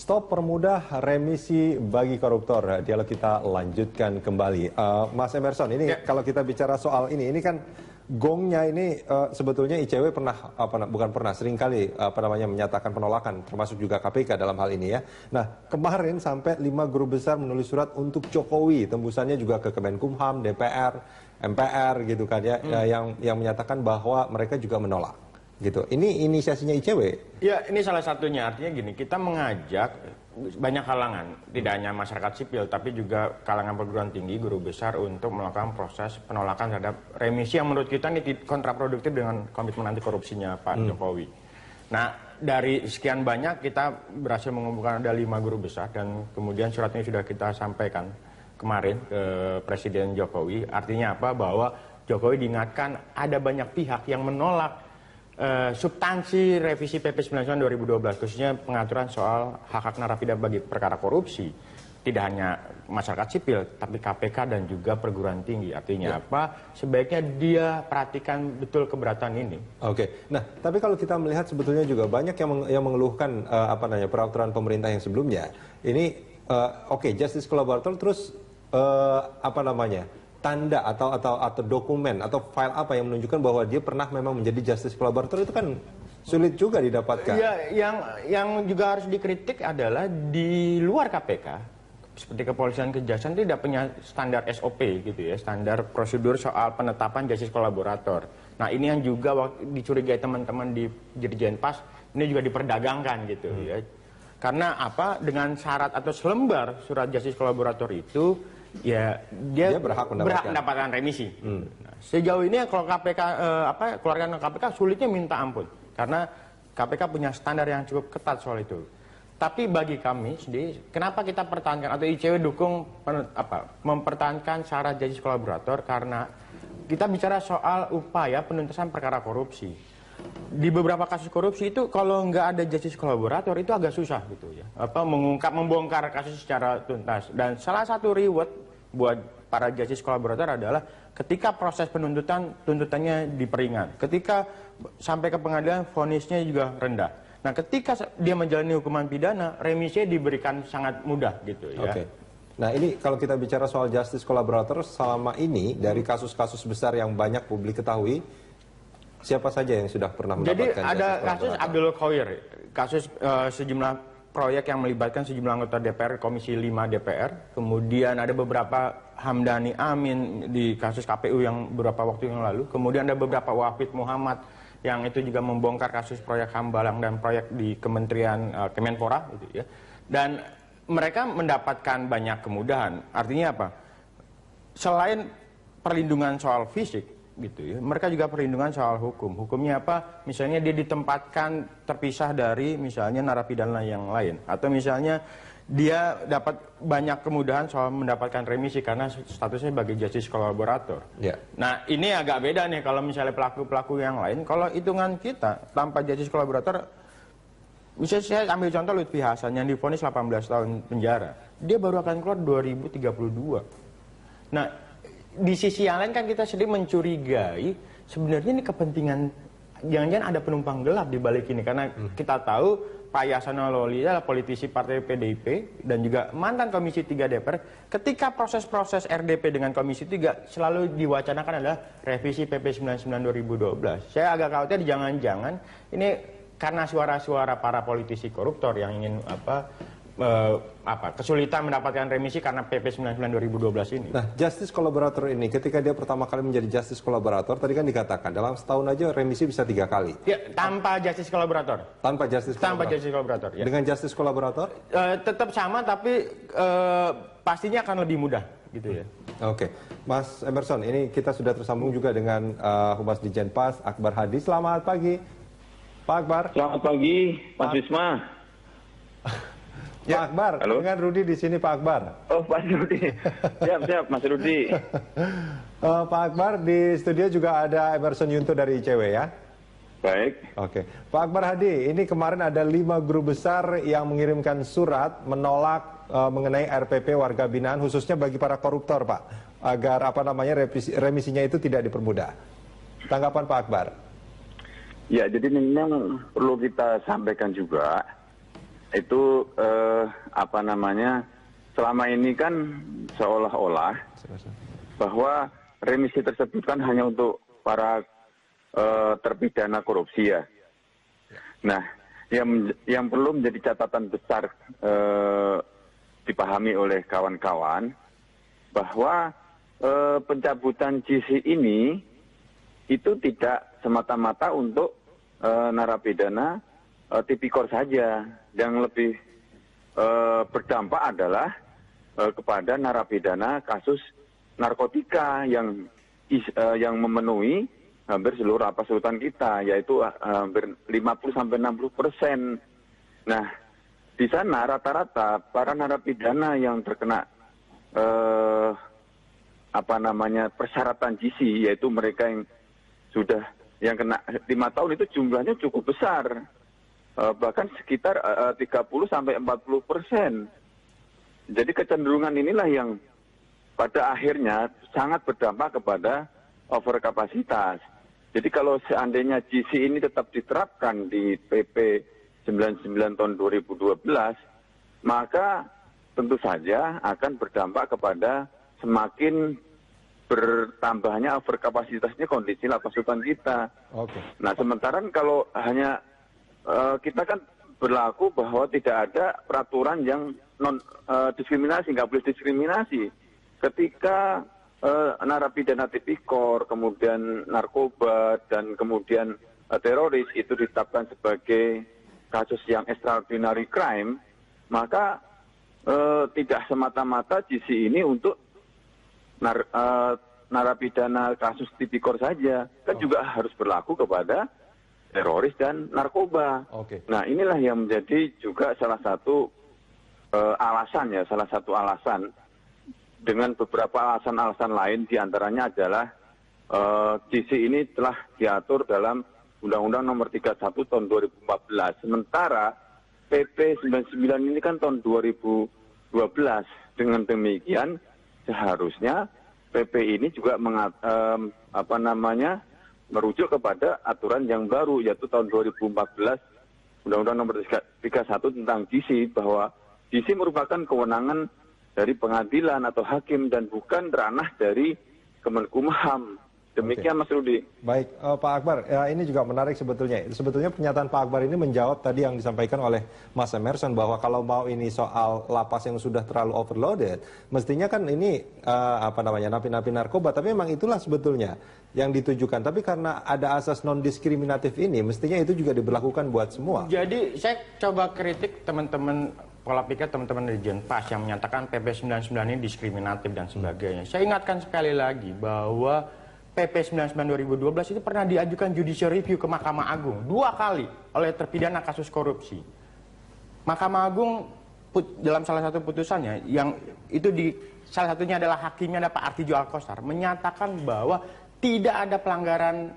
Stop permudah remisi bagi koruptor. Dialog kita lanjutkan kembali. Mas Emerson, ini kalau kita bicara soal ini kan gongnya ini sebetulnya ICW pernah bukan pernah seringkali menyatakan penolakan, termasuk juga KPK dalam hal ini ya. Nah kemarin sampai 5 guru besar menulis surat untuk Jokowi, tembusannya juga ke Kemenkumham, DPR, MPR gitu kan ya, yang menyatakan bahwa mereka juga menolak. Gitu. Ini inisiasinya ICW? Ya, ini salah satunya. Artinya gini, kita mengajak banyak kalangan, tidak hanya masyarakat sipil, tapi juga kalangan perguruan tinggi, guru besar untuk melakukan proses penolakan terhadap remisi yang menurut kita ini kontraproduktif dengan komitmen anti korupsinya Pak Jokowi. Nah, dari sekian banyak kita berhasil mengumpulkan ada 5 guru besar dan kemudian surat ini sudah kita sampaikan kemarin ke Presiden Jokowi. Artinya apa? Bahwa Jokowi diingatkan ada banyak pihak yang menolak substansi revisi PP 99 2012, khususnya pengaturan soal hak-hak narapidana bagi perkara korupsi. Tidak hanya masyarakat sipil, tapi KPK dan juga perguruan tinggi. Artinya apa? Sebaiknya dia perhatikan betul keberatan ini. Oke. Nah, tapi kalau kita melihat sebetulnya juga banyak yang mengeluhkan peraturan pemerintah yang sebelumnya. Ini justice collaborator terus tanda atau dokumen atau file apa yang menunjukkan bahwa dia pernah memang menjadi justice collaborator, itu kan sulit juga didapatkan. Ya, yang juga harus dikritik adalah di luar KPK, seperti kepolisian, kejaksaan tidak punya standar SOP gitu ya, standar prosedur soal penetapan justice collaborator. Nah, ini yang juga dicurigai teman-teman di Dirjen Pas, ini juga diperdagangkan gitu ya. Karena apa? Dengan syarat atau selembar surat justice collaborator itu ya dia berhak mendapatkan remisi. Nah, sejauh ini kalau KPK keluarga KPK sulitnya minta ampun karena KPK punya standar yang cukup ketat soal itu. Tapi bagi kami sendiri, kenapa kita pertahankan atau ICW dukung mempertahankan syarat justice collaborator, karena kita bicara soal upaya penuntasan perkara korupsi. Di beberapa kasus korupsi itu kalau nggak ada justice collaborator itu agak susah gitu ya, membongkar kasus secara tuntas. Dan salah satu reward buat para justice collaborator adalah ketika proses tuntutannya diperingan, ketika sampai ke pengadilan vonisnya juga rendah. Nah, ketika dia menjalani hukuman pidana, remisinya diberikan sangat mudah gitu ya. Oke. Nah, ini kalau kita bicara soal justice collaborator selama ini dari kasus-kasus besar yang banyak publik ketahui, siapa saja yang sudah pernah mendapatkan? Jadi ada kasus Abdul Khoir, kasus sejumlah proyek yang melibatkan sejumlah anggota DPR, Komisi 5 DPR. Kemudian ada beberapa Hamdani Amin di kasus KPU yang beberapa waktu yang lalu. Kemudian ada beberapa Wahid Muhammad yang itu juga membongkar kasus proyek Hambalang dan proyek di Kementerian Kemenpora gitu ya. Dan mereka mendapatkan banyak kemudahan. Artinya apa? Selain perlindungan soal fisik gitu ya, mereka juga perlindungan soal hukum. Hukumnya apa? Misalnya dia ditempatkan terpisah dari misalnya narapidana yang lain, atau misalnya dia dapat banyak kemudahan soal mendapatkan remisi karena statusnya sebagai justice collaborator. Nah, ini agak beda nih kalau misalnya pelaku-pelaku yang lain. Kalau hitungan kita tanpa justice collaborator, misalnya saya ambil contoh Lutfi Hasan yang divonis 18 tahun penjara, dia baru akan keluar 2032. Nah, di sisi yang lain kan kita sedang mencurigai sebenarnya ini kepentingan, jangan-jangan ada penumpang gelap di balik ini, karena kita tahu Pak Yasona Lawli adalah politisi partai PDIP dan juga mantan Komisi 3 DPR. Ketika proses-proses RDP dengan Komisi 3 selalu diwacanakan adalah revisi PP 99 2012. Saya agak khawatir jangan-jangan ini karena suara-suara para politisi koruptor yang ingin kesulitan mendapatkan remisi karena PP 99 2012 ini. Nah, justice collaborator ini ketika dia pertama kali menjadi justice collaborator, tadi kan dikatakan dalam setahun aja remisi bisa 3 kali. Ya, tanpa justice collaborator. Tanpa justice collaborator. Ya. Dengan justice collaborator? Tetap sama, tapi pastinya akan lebih mudah gitu ya. Oke. Mas Emerson, ini kita sudah tersambung juga dengan Humas Ditjen Pas, Akbar Hadi. Selamat pagi, Pak Akbar. Selamat pagi, Mas Wisma. Pak Akbar, dengan Rudi di sini, Pak Akbar. Oh, Pak Rudi. Siap, Mas Rudi. Pak Akbar, di studio juga ada Emerson Yunto dari ICW ya? Baik. Oke. Pak Akbar Hadi, ini kemarin ada 5 guru besar yang mengirimkan surat menolak mengenai RPP warga binaan, khususnya bagi para koruptor, Pak. Agar remisinya itu tidak dipermudah. Tanggapan Pak Akbar? Ya, jadi memang perlu kita sampaikan juga itu apa namanya, selama ini kan seolah-olah bahwa remisi tersebut kan hanya untuk para terpidana korupsi ya. Nah, yang perlu menjadi catatan besar dipahami oleh kawan-kawan bahwa pencabutan GC ini itu tidak semata-mata untuk narapidana tipikor saja. Yang lebih berdampak adalah kepada narapidana kasus narkotika yang memenuhi hampir seluruh lapas rutan kita, yaitu hampir 50-60%. Nah, di sana rata-rata para narapidana yang terkena persyaratan GC, yaitu mereka yang kena 5 tahun itu jumlahnya cukup besar. Bahkan sekitar 30-40%. Jadi kecenderungan inilah yang pada akhirnya sangat berdampak kepada overkapasitas. Jadi kalau seandainya GC ini tetap diterapkan di PP 99 tahun 2012, maka tentu saja akan berdampak kepada semakin bertambahnya overkapasitasnya kondisi lapas rutan kita. Oke. Nah, sementara kalau hanya kita kan berlaku bahwa tidak ada peraturan yang non diskriminasi, nggak boleh diskriminasi. Ketika narapidana tipikor, kemudian narkoba, dan kemudian teroris itu ditetapkan sebagai kasus yang extraordinary crime, maka tidak semata-mata GC ini untuk narapidana kasus tipikor saja, kan juga harus berlaku kepada teroris dan narkoba. Oke. Nah, inilah yang menjadi juga salah satu alasan dengan beberapa alasan-alasan lain, diantaranya adalah GC ini telah diatur dalam Undang-Undang Nomor 31 tahun 2014. Sementara PP 99 ini kan tahun 2012. Dengan demikian seharusnya PP ini juga merujuk kepada aturan yang baru, yaitu tahun 2014 Undang-Undang Nomor 31 tentang GC, bahwa GC merupakan kewenangan dari pengadilan atau hakim dan bukan ranah dari Kemenkumham. Demikian Mas Rudi. Baik, Pak Akbar, ya, ini juga menarik sebetulnya. Sebetulnya pernyataan Pak Akbar ini menjawab tadi yang disampaikan oleh Mas Emerson, bahwa kalau mau ini soal lapas yang sudah terlalu overloaded, mestinya kan ini napi-napi narkoba, tapi memang itulah sebetulnya yang ditujukan. Tapi karena ada asas non-diskriminatif ini, mestinya itu juga diberlakukan buat semua. Jadi saya coba kritik teman-teman pola pikir teman-teman dari Jenpas yang menyatakan PP 99 ini diskriminatif dan sebagainya. Saya ingatkan sekali lagi bahwa PP 99 2012 itu pernah diajukan judicial review ke Mahkamah Agung 2 kali oleh terpidana kasus korupsi. Mahkamah Agung dalam salah satu putusannya, yang itu salah satunya adalah hakimnya ada Pak Artijo Alkostar, menyatakan bahwa tidak ada pelanggaran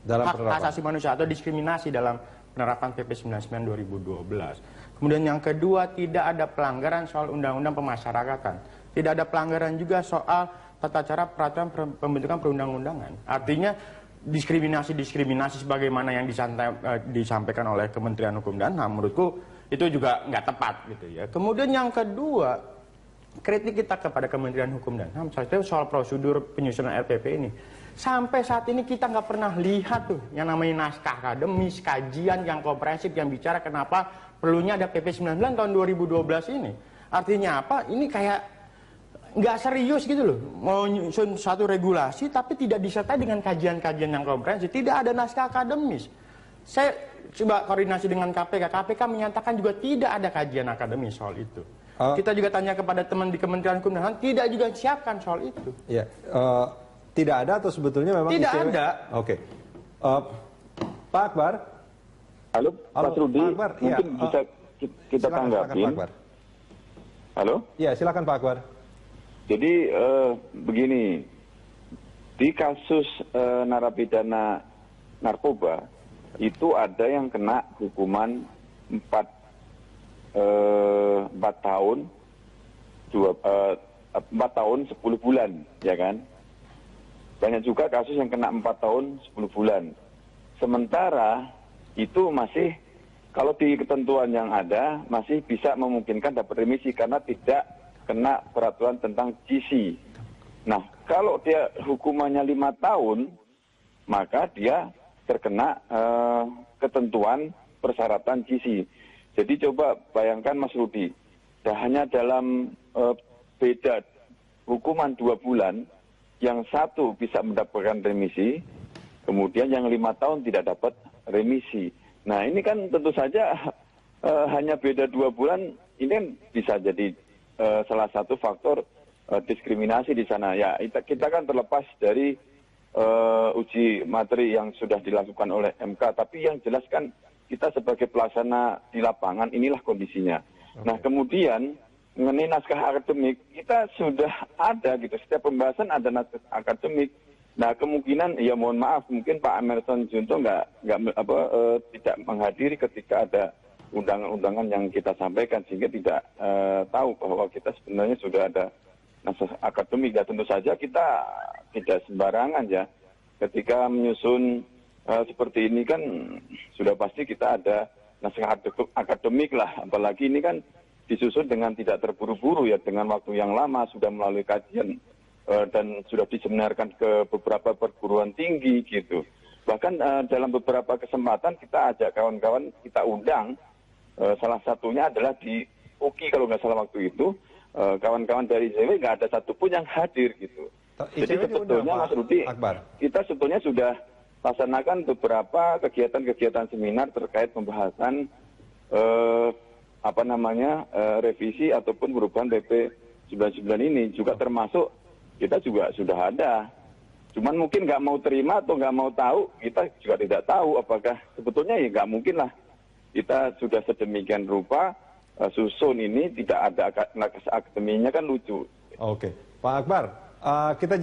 dalam hak asasi manusia atau diskriminasi dalam penerapan PP 99 2012. Kemudian yang kedua, tidak ada pelanggaran soal undang-undang pemasyarakatan. Tidak ada pelanggaran juga soal tata cara peraturan pembentukan perundang-undangan. Artinya diskriminasi sebagaimana yang disampaikan oleh Kementerian Hukum dan HAM, menurutku itu juga nggak tepat gitu ya. Kemudian yang kedua, kritik kita kepada Kementerian Hukum dan HAM soal prosedur penyusunan RPP ini. Sampai saat ini kita nggak pernah lihat tuh yang namanya naskah akademis, kajian yang komprehensif yang bicara kenapa perlunya ada PP 99 tahun 2012 ini. Artinya apa? Ini kayak nggak serius gitu loh. Mau nyusun satu regulasi tapi tidak disertai dengan kajian-kajian yang komprehensif. Tidak ada naskah akademis. Saya coba koordinasi dengan KPK. KPK menyatakan juga tidak ada kajian akademis soal itu. Kita juga tanya kepada teman di Kementerian Hukum dan HAM, tidak juga siapkan soal itu. Ya, tidak ada atau sebetulnya memang tidak ada. Oke. Pak Akbar. Halo, Pak Rudi. Pak Akbar, mungkin ya, bisa kita silakan, tanggapin. Pak Akbar. Halo? Ya, silakan Pak Akbar. Jadi begini, di kasus narapidana narkoba itu ada yang kena hukuman 4 tahun 10 bulan, ya kan? Banyak juga kasus yang kena 4 tahun 10 bulan. Sementara itu masih kalau di ketentuan yang ada masih bisa memungkinkan dapat remisi karena tidak kena peraturan tentang GC. Nah, kalau dia hukumannya 5 tahun, maka dia terkena ketentuan persyaratan GC. Jadi coba bayangkan Mas Rudi, hanya dalam beda hukuman 2 bulan, yang satu bisa mendapatkan remisi, kemudian yang 5 tahun tidak dapat remisi. Nah ini kan tentu saja hanya beda 2 bulan, ini kan bisa jadi salah satu faktor diskriminasi di sana. Ya kita kan terlepas dari uji materi yang sudah dilakukan oleh MK, tapi yang jelas kan kita sebagai pelaksana di lapangan inilah kondisinya. Nah kemudian mengenai naskah akademik kita sudah ada gitu, setiap pembahasan ada naskah akademik. Nah kemungkinan ya mohon maaf mungkin Pak Emerson Junto tidak menghadiri ketika ada undangan-undangan yang kita sampaikan sehingga tidak tahu bahwa kita sebenarnya sudah ada naskah akademik. Dan tentu saja kita tidak sembarangan ya ketika menyusun seperti ini kan sudah pasti kita ada naskah akademik lah, apalagi ini kan disusun dengan tidak terburu-buru ya, dengan waktu yang lama, sudah melalui kajian dan sudah diseminarkan ke beberapa perguruan tinggi gitu. Bahkan dalam beberapa kesempatan kita ajak kawan-kawan, kita undang, salah satunya adalah di UKI kalau nggak salah waktu itu, kawan-kawan dari ICW nggak ada satupun yang hadir gitu. Jadi sebetulnya Mas Rudi, kita sebetulnya sudah laksanakan beberapa kegiatan-kegiatan seminar terkait pembahasan revisi ataupun perubahan PP 99 ini, juga termasuk kita juga sudah ada. Cuman mungkin nggak mau terima atau nggak mau tahu, kita juga tidak tahu apakah sebetulnya ya nggak mungkin lah. Kita sudah sedemikian rupa susun ini tidak ada akademinya kan lucu. Oke, Pak Akbar, kita